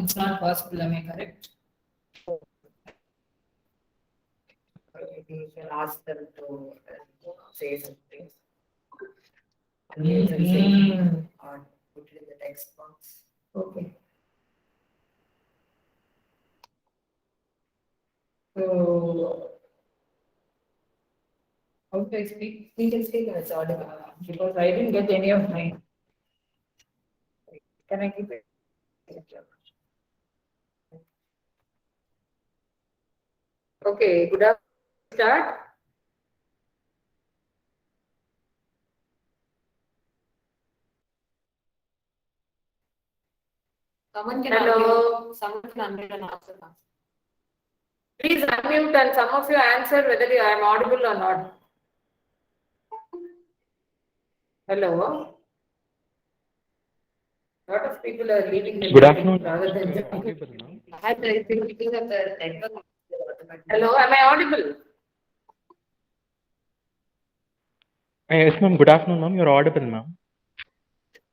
it's not possible. Am I correct? You can ask them to say something. Or put it in the text box. Okay. So, how do I speak? You can speak when it's audible. Because I didn't get any of mine. Can I keep it? Okay, good afternoon. Start. Someone can Hello. unmute. Someone can unmute and answer. Please unmute and some of you answer whether I am audible or not. Hello. A lot of people are leaving the Good meeting afternoon. rather than Audible now? I think because of the network. Hello, am I audible? Yes, ma'am. Good afternoon, ma'am. You're audible, ma'am.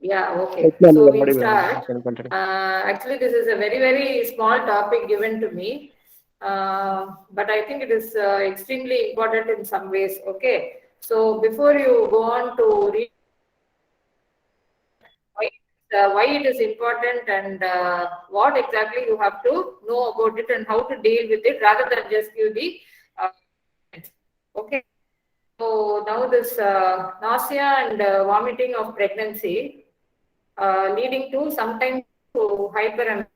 Yeah, okay. Yes, ma'am, So you're we'll audible. start. You can continue. Actually, this is a very, very small topic given to me. But I think it is extremely important in some ways. Okay. So before you go on to read why it is important and what exactly you have to know about it and how to deal with it rather than just give the okay. So now this nausea and vomiting of pregnancy leading to sometimes to hyper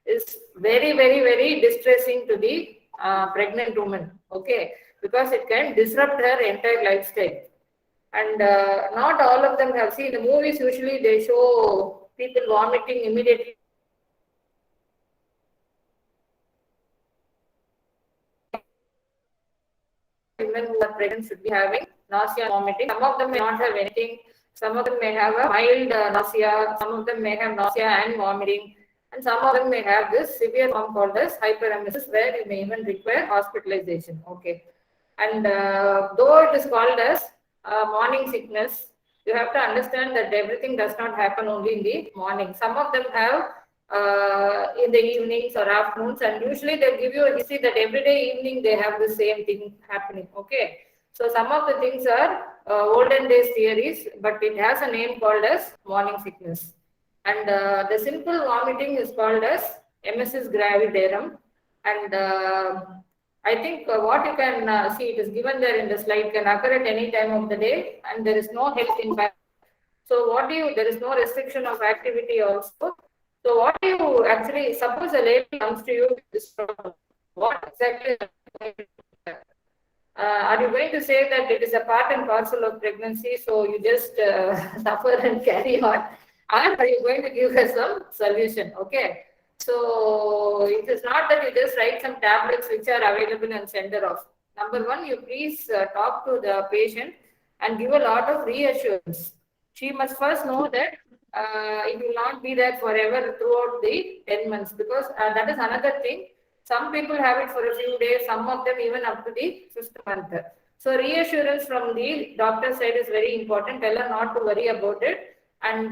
is very, very, very distressing to the pregnant woman. Okay, because it can disrupt her entire lifestyle. And not all of them have seen the movies. Usually, they show people vomiting immediately. Women who are pregnant should be having nausea and vomiting. Some of them may not have anything. Some of them may have a mild nausea. Some of them may have nausea and vomiting. And some of them may have this severe form called as hyperemesis, where you may even require hospitalization. Okay. And though it is called as morning sickness, you have to understand that everything does not happen only in the morning. Some of them have in the evenings or afternoons, and usually they'll give you a history that every day evening they have the same thing happening. Okay, so some of the things are olden days theories, but it has a name called as morning sickness. And the simple vomiting is called as emesis gravidarum. And I think what you can see, it is given there in the slide, can occur at any time of the day, and there is no health impact. So what do you, there is no restriction of activity also. So what do you actually, suppose a lady comes to you with this problem, what exactly are you going to say that it is a part and parcel of pregnancy, so you just suffer and carry on? Or are you going to give her some solution? Okay. So it is not that you just write some tablets which are available and send her off. Number one, you please talk to the patient and give a lot of reassurance. She must first know that it will not be there forever throughout the 10 months, because that is another thing. Some people have it for a few days, some of them even up to the 5th month. So reassurance from the doctor side is very important. Tell her not to worry about it. And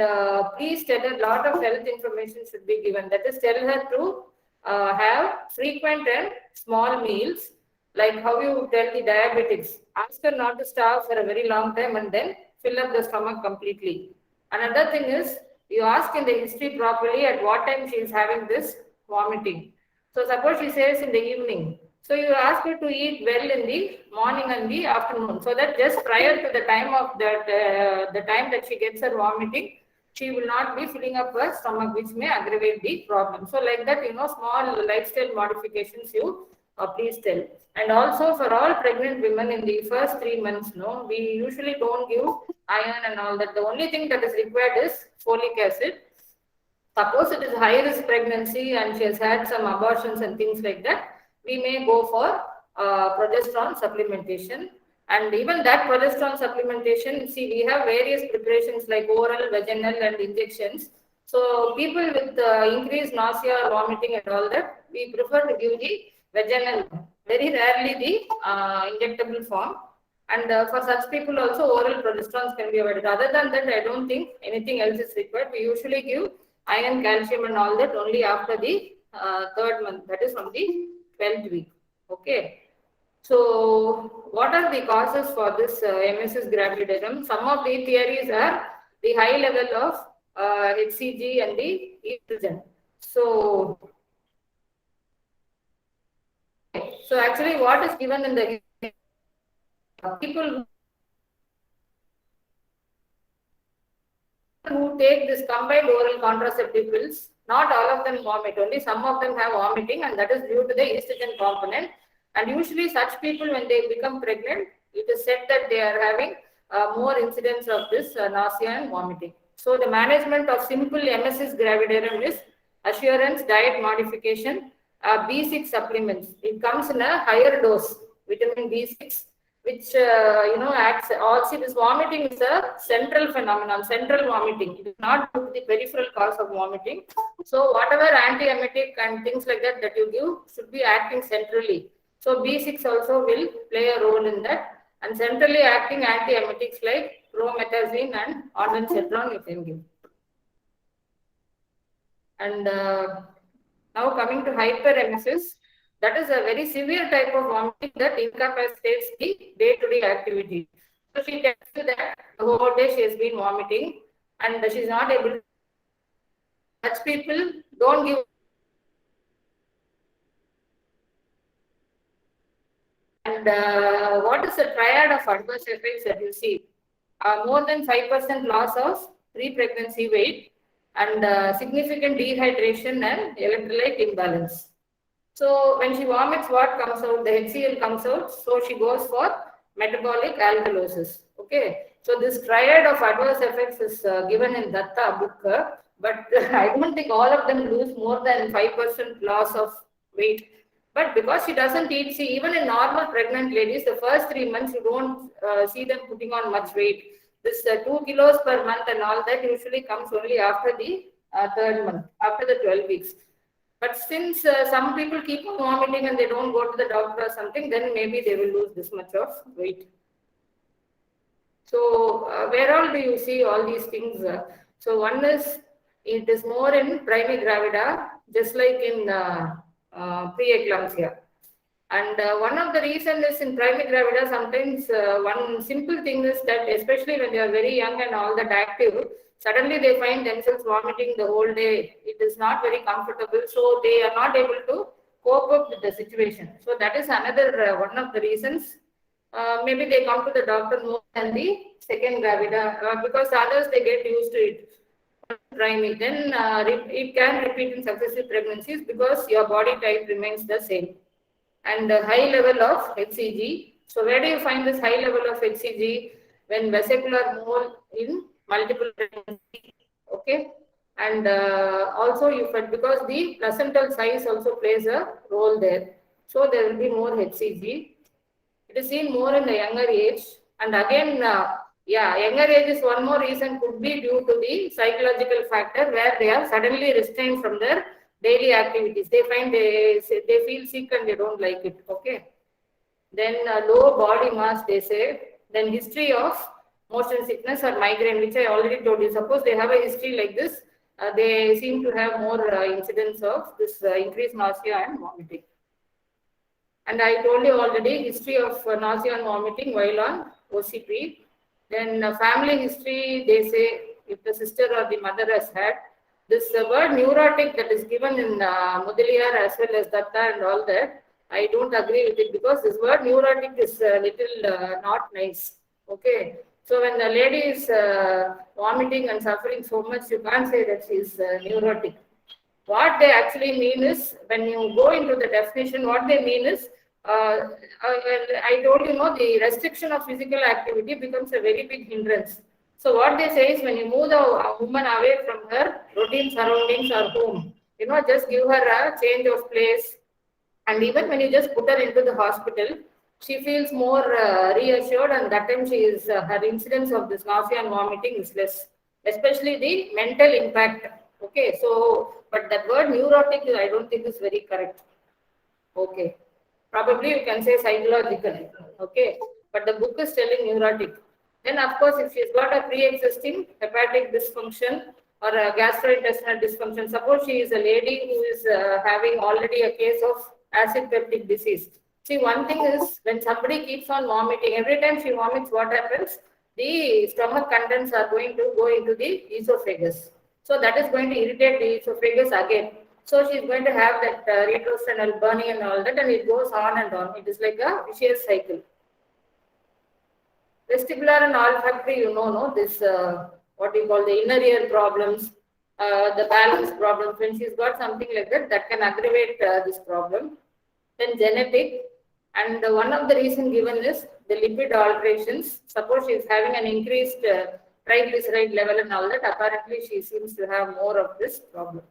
please tell her a lot of health information should be given. That is, tell her to have frequent and small meals, like how you tell the diabetics. Ask her not to starve for a very long time and then fill up the stomach completely. Another thing is, you ask in the history properly at what time she is having this vomiting. So suppose she says in the evening. So you ask her to eat well in the morning and the afternoon, so that just prior to the time of that, the time that she gets her vomiting, she will not be filling up her stomach, which may aggravate the problem. So like that, small lifestyle modifications you please tell. And also for all pregnant women in the first 3 months, no, we usually don't give iron and all that. The only thing that is required is folic acid. Suppose it is high risk pregnancy and she has had some abortions and things like that, we may go for progesterone supplementation. And even that progesterone supplementation, see, we have various preparations like oral, vaginal, and injections. So people with increased nausea, vomiting, and all that, we prefer to give the vaginal, very rarely the injectable form. And for such people also, oral progesterones can be avoided. Other than that, I don't think anything else is required. We usually give iron, calcium and all that only after the third month, that is from the 12th week. Okay. So what are the causes for this MSS gravidarum? Some of the theories are the high level of HCG and the estrogen. So actually what is given in the people who take this combined oral contraceptive pills, not all of them vomit, only some of them have vomiting, and that is due to the estrogen component. And usually such people, when they become pregnant, it is said that they are having more incidence of this nausea and vomiting. So the management of simple MSS gravidarum is assurance, diet modification, B6 supplements. It comes in a higher dose, vitamin B6, which acts. Also, this vomiting is a central phenomenon, central vomiting. It is not due to the peripheral cause of vomiting. So whatever antiemetic and things like that that you give should be acting centrally. So B6 also will play a role in that, and centrally acting antiemetics like promethazine and ondansetron you can give. And now coming to hyperemesis, that is a very severe type of vomiting that incapacitates the day-to-day activity. So she tells you that the whole day she has been vomiting and she is not able to. Such people don't give. And what is the triad of adverse effects that you see? More than 5% loss of pre-pregnancy weight and significant dehydration and electrolyte imbalance. So when she vomits, what comes out? The HCl comes out. So she goes for metabolic alkalosis. Okay. So this triad of adverse effects is given in Datta book, but I don't think all of them lose more than 5% loss of weight. But because she doesn't eat, see, even in normal pregnant ladies, the first 3 months you don't see them putting on much weight. This 2 kilos per month and all that usually comes only after the third month, after the 12 weeks. But since some people keep on vomiting and they don't go to the doctor or something, then maybe they will lose this much of weight. So where all do you see all these things? So one is, it is more in primigravida, just like in preeclampsia. And one of the reasons is in primigravida, sometimes one simple thing is that, especially when they are very young and all that active, suddenly they find themselves vomiting the whole day. It is not very comfortable, so they are not able to cope up with the situation. So that is another one of the reasons. Maybe they come to the doctor more than the second gravida because others they get used to it. Then it can repeat in successive pregnancies because your body type remains the same. And the high level of HCG. So where do you find this high level of HCG? When vesicular mole in multiple pregnancies. Okay. And also you find, because the placental size also plays a role there. So there will be more HCG. It is seen more in the younger age. And again, younger age is one more reason, could be due to the psychological factor where they are suddenly restrained from their daily activities. They find they feel sick and they don't like it. Okay. Then low body mass, they say. Then history of motion sickness or migraine, which I already told you. Suppose they have a history like this, they seem to have more incidence of this increased nausea and vomiting. And I told you already, history of nausea and vomiting while on OCP. Then family history, they say if the sister or the mother has had. This word neurotic that is given in Mudaliar as well as Datta and all that, I don't agree with it because this word neurotic is a little not nice. Okay. So when the lady is vomiting and suffering so much, you can't say that she is neurotic. What they actually mean is, when you go into the definition, what they mean is, I told you, the restriction of physical activity becomes a very big hindrance. So what they say is, when you move the woman away from her routine surroundings or home, just give her a change of place. And even when you just put her into the hospital, she feels more reassured, and that time she is her incidence of this nausea and vomiting is less, especially the mental impact. Okay, so but that word neurotic, I don't think is very correct. Okay, probably you can say psychological. Okay, but the book is telling neurotic. Then of course, if she's got a pre-existing hepatic dysfunction or a gastrointestinal dysfunction. Suppose she is a lady who is having already a case of acid peptic disease. See, one thing is when somebody keeps on vomiting, every time she vomits, what happens? The stomach contents are going to go into the esophagus. So that is going to irritate the esophagus again. So she is going to have that retrosternal burning and all that, and it goes on and on. It is like a vicious cycle. Vestibular and olfactory, no, this what we call the inner ear problems, the balance problems. When she's got something like that, that can aggravate this problem. Then genetic, and one of the reason given is the lipid alterations. Suppose she is having an increased triglyceride level and all that, apparently she seems to have more of this problem.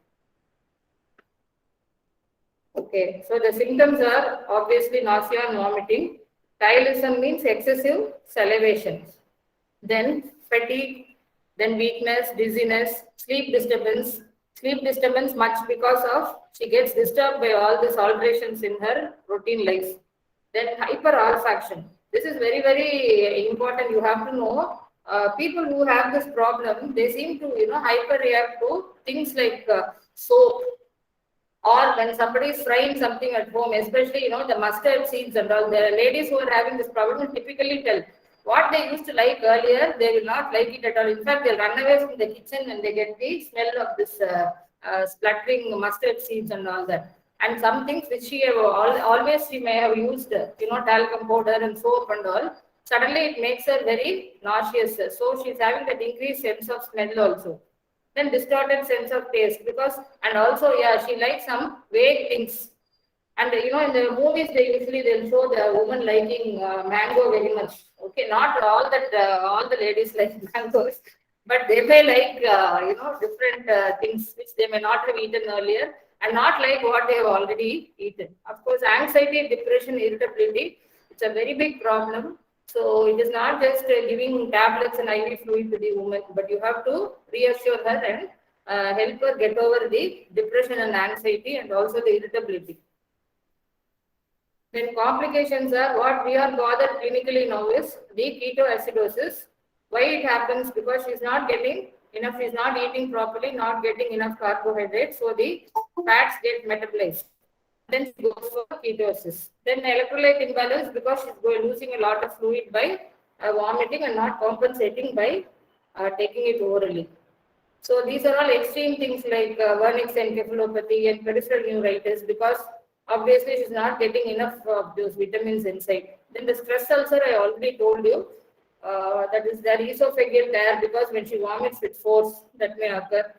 Okay, so the symptoms are obviously nausea and vomiting. Chylism means excessive salivation. Then fatigue, then weakness, dizziness, sleep disturbance. Sleep disturbance much because of she gets disturbed by all these alterations in her routine life. Then hyperolfaction. This is very, very important. You have to know people who have this problem, they seem to hyperreact to things like soap, or when somebody is frying something at home, especially the mustard seeds and all. The ladies who are having this problem typically tell what they used to like earlier, they will not like it at all. In fact, they'll run away from the kitchen when they get the smell of this spluttering mustard seeds and all that. And some things which she have always she may have used, talcum powder and soap and all. Suddenly it makes her very nauseous. So she's having that increased sense of smell also. Then distorted sense of taste, because and also she likes some vague things. And in the movies they'll show the woman liking mango very much. Okay, not all that all the ladies like mangoes, but they may like different things which they may not have eaten earlier and not like what they have already eaten. Of course, anxiety, depression, irritability, it's a very big problem. So it is not just giving tablets and IV fluid to the woman, but you have to reassure her and help her get over the depression and anxiety and also the irritability. Then complications are what we are bothered clinically now is the ketoacidosis. Why it happens? Because she's not getting enough, she's not eating properly, not getting enough carbohydrates, so the fats get metabolized. Then she goes for ketosis. Then electrolyte imbalance because she's losing a lot of fluid by vomiting and not compensating by taking it orally. So these are all extreme things like Wernicke's encephalopathy and peripheral neuritis, because obviously she's not getting enough of those vitamins inside. Then the stress ulcer, I already told you, that is their esophageal tear, because when she vomits with force, that may occur.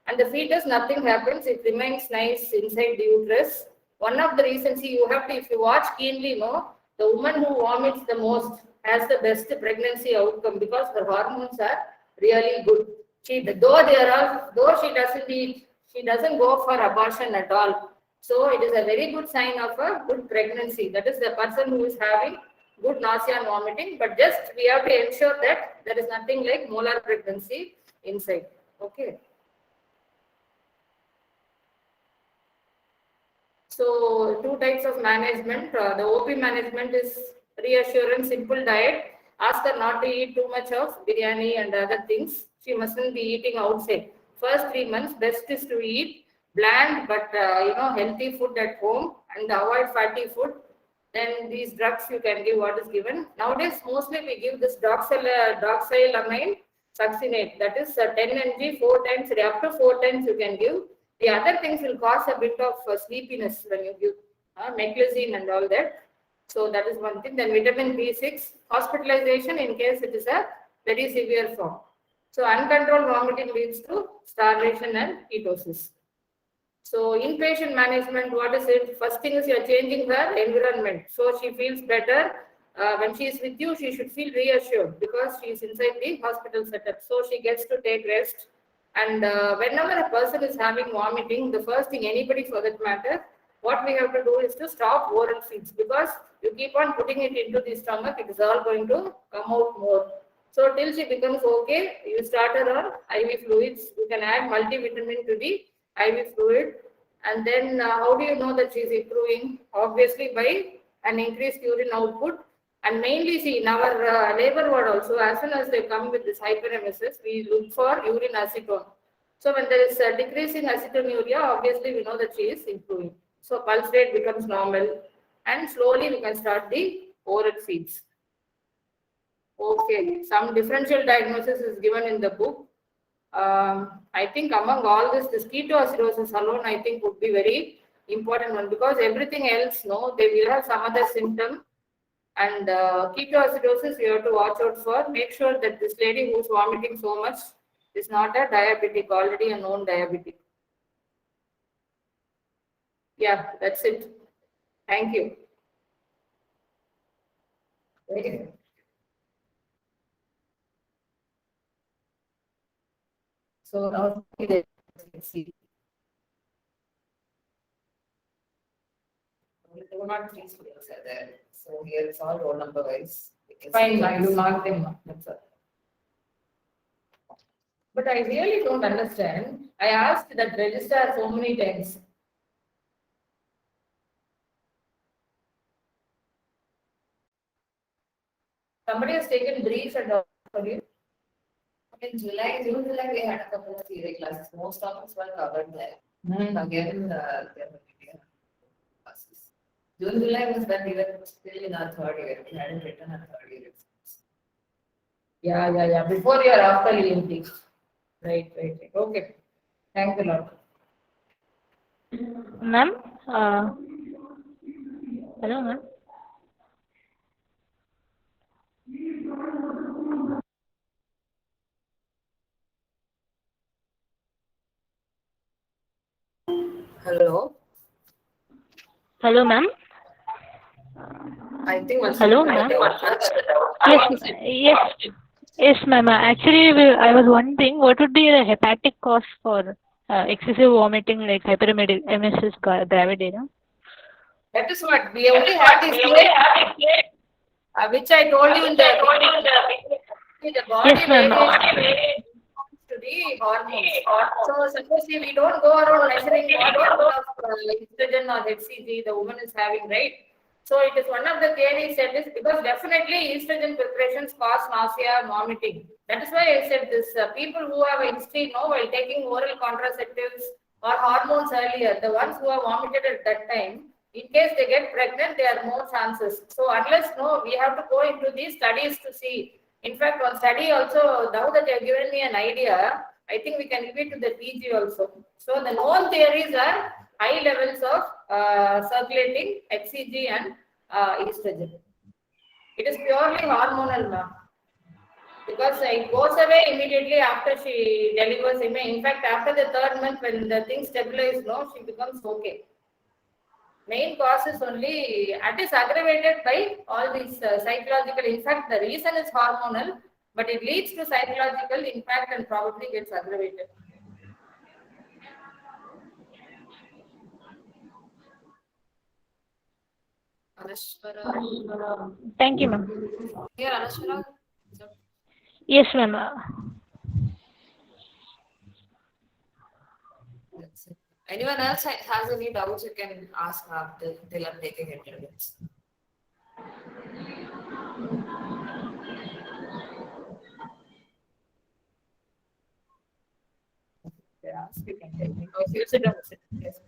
And the fetus, nothing happens, it remains nice inside the uterus. One of the reasons you have to, if you watch keenly, the woman who vomits the most has the best pregnancy outcome because her hormones are really good. Though she doesn't eat, she doesn't go for abortion at all. So it is a very good sign of a good pregnancy. That is the person who is having good nausea and vomiting. But just we have to ensure that there is nothing like molar pregnancy inside. Okay. So two types of management. The OP management is reassurance, simple diet. Ask her not to eat too much of biryani and other things. She mustn't be eating outside. First 3 months, best is to eat bland but healthy food at home and avoid fatty food. Then these drugs you can give what is given. Nowadays, mostly we give this doxylamine succinate. That is 10 mg 4 times, up to 4 times you can give. The other things will cause a bit of sleepiness when you give meclizine and all that. So that is one thing. Then vitamin B6, hospitalization in case it is a very severe form. So uncontrolled vomiting leads to starvation and ketosis. So inpatient management, what is it? First thing is you are changing her environment. So she feels better. When she is with you, she should feel reassured because she is inside the hospital setup. So she gets to take rest. And whenever a person is having vomiting, the first thing, anybody for that matter, what we have to do is to stop oral feeds, because you keep on putting it into the stomach, it is all going to come out more. So till she becomes okay, you start her on IV fluids. You can add multivitamin to the IV fluid. And then how do you know that she is improving? Obviously by an increased urine output. And mainly see in our labor ward also, as soon as they come with this hyperemesis, we look for urine acetone. So when there is a decrease in acetonuria, obviously we know that she is improving. So pulse rate becomes normal, and slowly we can start the oral feeds. Okay, some differential diagnosis is given in the book. I think among all this ketoacidosis alone, I think would be very important one, because everything else, no, they will have some other symptom. And ketoacidosis, you have to watch out for. Make sure that this lady who's vomiting so much is not a diabetic, already a known diabetic. Yeah, that's it. Thank you. Very good. So now let's see. Only 2 or 3 students are there. So here it's all roll number wise. Fine, I will mark them. That's all. But I really don't understand. I asked that register so many times. Somebody has taken brief and all for you. In June, July, we had a couple of theory classes. Most of us were covered there. Again, there were video classes. June, July was when we were still in our third year. We hadn't written our third year exams. Yeah. Before you are after EMT. Right. Okay. Thanks a lot. Ma'am, hello, ma'am. Hello. Hello, ma'am. I think once Hello, ma'am. Yes, ma'am. Actually, I was wondering what would be the hepatic cause for excessive vomiting, like hyperemesis gravidera? That is what we only have this which I told you in the body Yes, ma'am. variation to the hormones. So supposedly we don't go around measuring what level of estrogen or HCG the woman is having, right? So it is one of the theories said this, because definitely estrogen preparations cause nausea, vomiting. That is why I said this. People who have a history, while taking oral contraceptives or hormones earlier, the ones who have vomited at that time, in case they get pregnant, there are more chances. So unless we have to go into these studies to see. In fact, one study also, now that you have given me an idea, I think we can give it to the PG also. So the known theories are high levels of circulating HCG and estrogen. It is purely hormonal now, because it goes away immediately after she delivers. In fact, after the 3rd month, when the thing stabilizes, she becomes okay. Main cause is only, it is aggravated by all these psychological. In fact, the reason is hormonal, but it leads to psychological impact and probably gets aggravated. Anashwara. Thank you, ma'am. Here, Anashwara. Yes, ma'am. That's it. Anyone else has any doubts, you can ask after till I'm taking attendance. Yeah, you can take me. Okay, sit down. Yes.